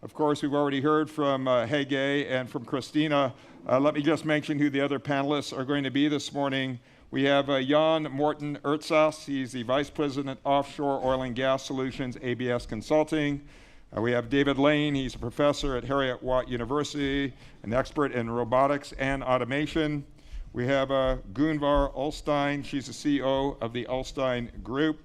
Of course, we've already heard from Hege and from Christina. Let me just mention who the other panelists are going to be this morning. We have Jan Morten Ertsas. He's the Vice President, Offshore Oil and Gas Solutions, ABS Consulting. We have David Lane. He's a professor at Heriot-Watt University, an expert in robotics and automation. We have Gunvar Ulstein. She's the CEO of the Ulstein Group.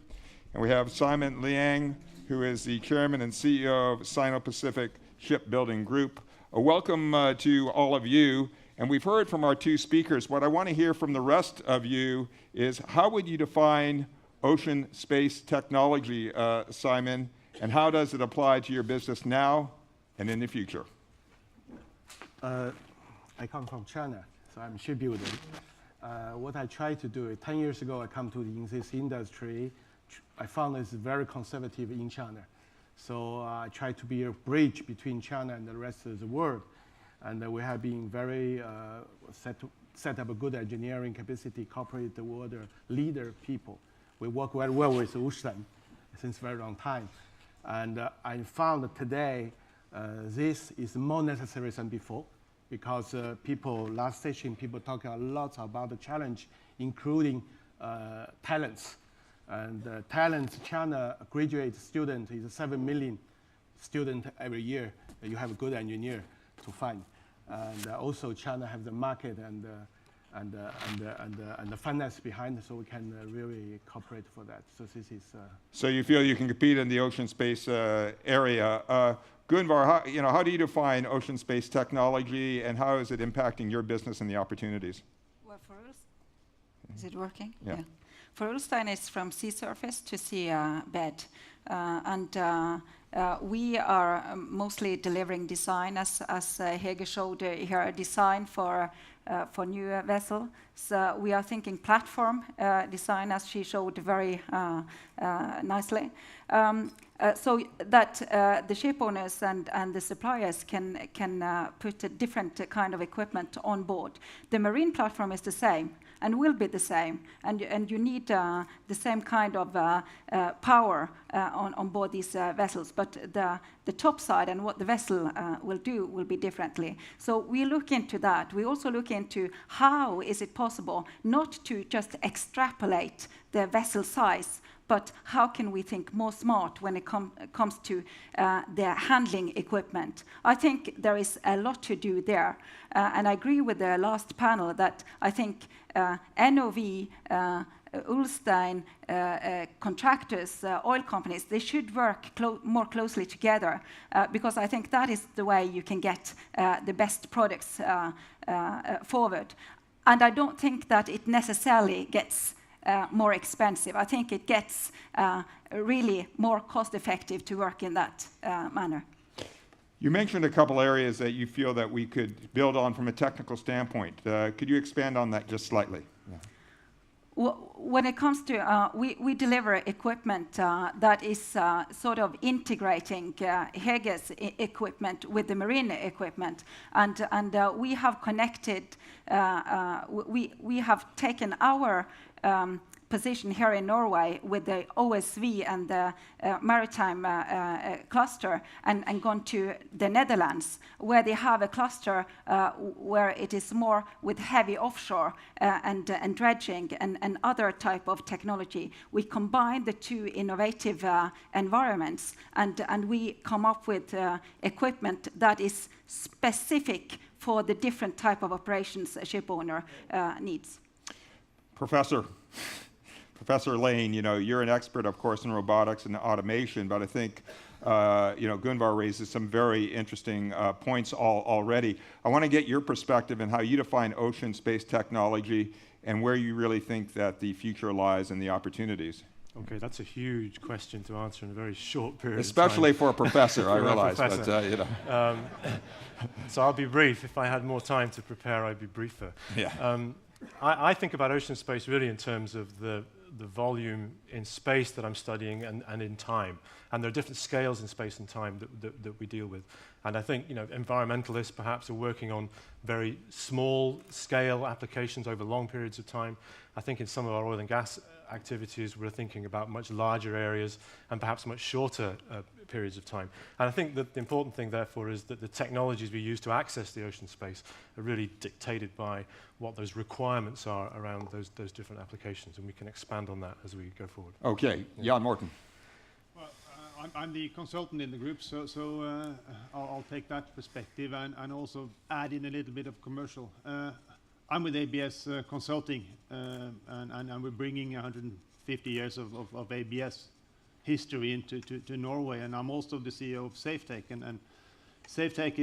And we have Simon Liang, who is the chairman and CEO of Sino-Pacific Shipbuilding Group. A welcome to all of you. And we've heard from our two speakers. What I want to hear from the rest of you is how would you define ocean space technology, Simon, and how does it apply to your business now and in the future? I come from China, so I'm shipbuilding. What I try to do, 10 years ago I come to this industry. I found it's very conservative in China. So I try to be a bridge between China and the rest of the world. And we have been very set up a good engineering capacity, corporate water leader people. We work very well with Ulstein since a very long time. And I found that today this is more necessary than before because last session, people talk a lot about the challenge, including talents. And talents, China graduate student is 7 million students every year. You have a good engineer to find. And also China have the market and the finance behind, so we can really cooperate for that. So this is. So you feel you can compete in the ocean space area. Gunvar, how do you define ocean space technology, and how is it impacting your business and the opportunities? Well, for us, is it working? Yeah. For Ulstein, it's from sea surface to sea bed, we are mostly delivering design, as Hege showed here, design for new vessels. So we are thinking platform design, as she showed very nicely, so that the ship owners and the suppliers can put a different kind of equipment on board. The marine platform is the same and will be the same, and you need the same kind of power on board these vessels, but the top side and what the vessel will do will be differently. So we look into that. We also look into how is it possible not to just extrapolate the vessel size, but how can we think more smart when it comes to the handling equipment? I think there is a lot to do there. And I agree with the last panel that I think NOV, Ulstein, contractors, oil companies, they should work more closely together because I think that is the way you can get the best products forward. And I don't think that it necessarily gets more expensive. I think it gets really more cost-effective to work in that manner. You mentioned a couple areas that you feel that we could build on from a technical standpoint. Could you expand on that just slightly? Yeah. When it comes to, we deliver equipment that is sort of integrating Hege's equipment with the marine equipment, and we have connected, we have taken our position here in Norway with the OSV and the maritime cluster and gone to the Netherlands, where they have a cluster where it is more with heavy offshore and dredging and other type of technology. We combine the two innovative environments and we come up with equipment that is specific for the different type of operations a ship owner needs. Professor Lane, you're an expert, of course, in robotics and automation, but I think, Gunvar raises some very interesting points already. I want to get your perspective on how you define ocean space technology and where you really think that the future lies and the opportunities. Okay, that's a huge question to answer in a very short period Especially of time. for a professor, I realize. But, So I'll be brief. If I had more time to prepare, I'd be briefer. Yeah. I think about ocean space really in terms of the volume in space that I'm studying and in time. And there are different scales in space and time that we deal with. And I think environmentalists perhaps are working on very small scale applications over long periods of time. I think in some of our oil and gas activities, we're thinking about much larger areas and perhaps much shorter periods of time. And I think that the important thing, therefore, is that the technologies we use to access the ocean space are really dictated by what those requirements are around those different applications, and we can expand on that as we go forward. Okay, Jan Morten. Well, I'm the consultant in the group, so I'll take that perspective and also add in a little bit of commercial. I'm with ABS Consulting, and we're bringing 150 years of ABS history into Norway, and I'm also the CEO of SafeTech, and SafeTech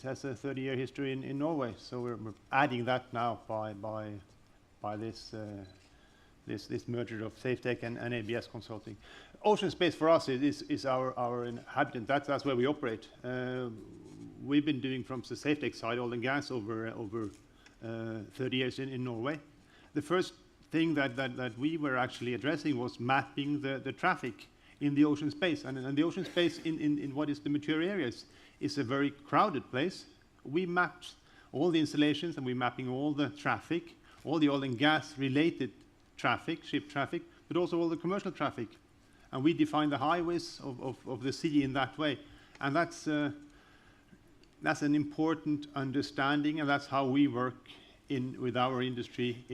has a 30-year history in Norway, so we're adding that now by this merger of SafeTech and ABS Consulting. Ocean space for us is our inhabitant. That's where we operate. We've been doing from the SafeTech side oil and gas over 30 years in Norway. The first thing that we were actually addressing was mapping the traffic in the ocean space. And the ocean space in what is the mature areas is a very crowded place. We mapped all the installations and we're mapping all the traffic, all the oil and gas related traffic, ship traffic, but also all the commercial traffic. And we define the highways of the sea in that way. And that's an important understanding, and that's how we work with our industry.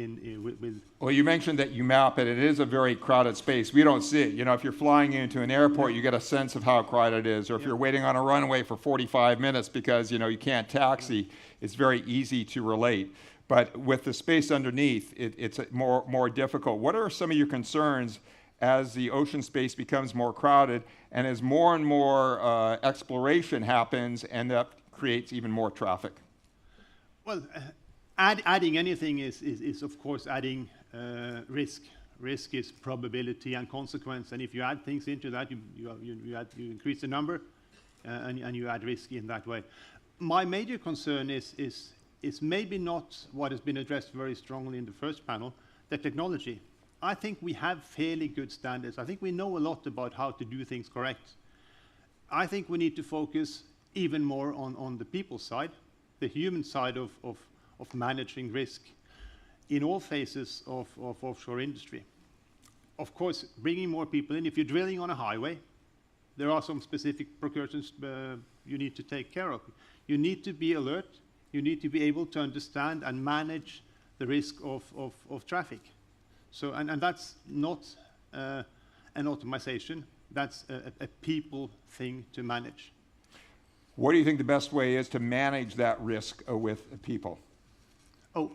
Well, you mentioned that you map it. It is a very crowded space. We don't see it. You know, if you're flying into an airport, you get a sense of how crowded it is. Or if you're waiting on a runway for 45 minutes because, you know, you can't taxi, it's very easy to relate. But with the space underneath, it's more difficult. What are some of your concerns as the ocean space becomes more crowded and as more and more exploration happens, and that creates even more traffic? Well, adding anything is of course adding risk. Risk is probability and consequence, and if you add things into that, you increase the number, and you add risk in that way. My major concern is maybe not what has been addressed very strongly in the first panel, the technology. I think we have fairly good standards. I think we know a lot about how to do things correct. I think we need to focus even more on the people side, the human side of managing risk in all phases of offshore industry. Of course, bringing more people in. If you're drilling on a highway, there are some specific precautions you need to take care of. You need to be alert. You need to be able to understand and manage the risk of traffic. So, and that's not an optimization. That's a people thing to manage. What do you think the best way is to manage that risk with people? Oh,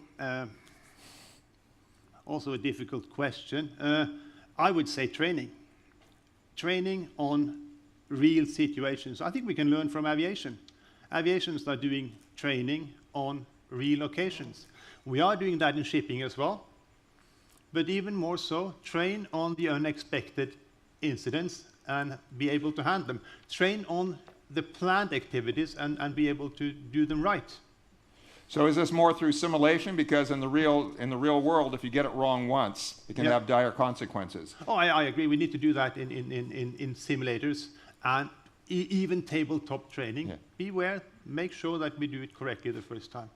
also a difficult question. I would say training. Training on real situations. I think we can learn from aviation. Aviations are doing training on real locations. We are doing that in shipping as well. But even more so, train on the unexpected incidents and be able to handle them. Train on the planned activities and be able to do them right. So is this more through simulation? Because in the real world, if you get it wrong once, it can have dire consequences. Oh, I agree. We need to do that in simulators and even tabletop training. Yeah. Beware, make sure that we do it correctly the first time.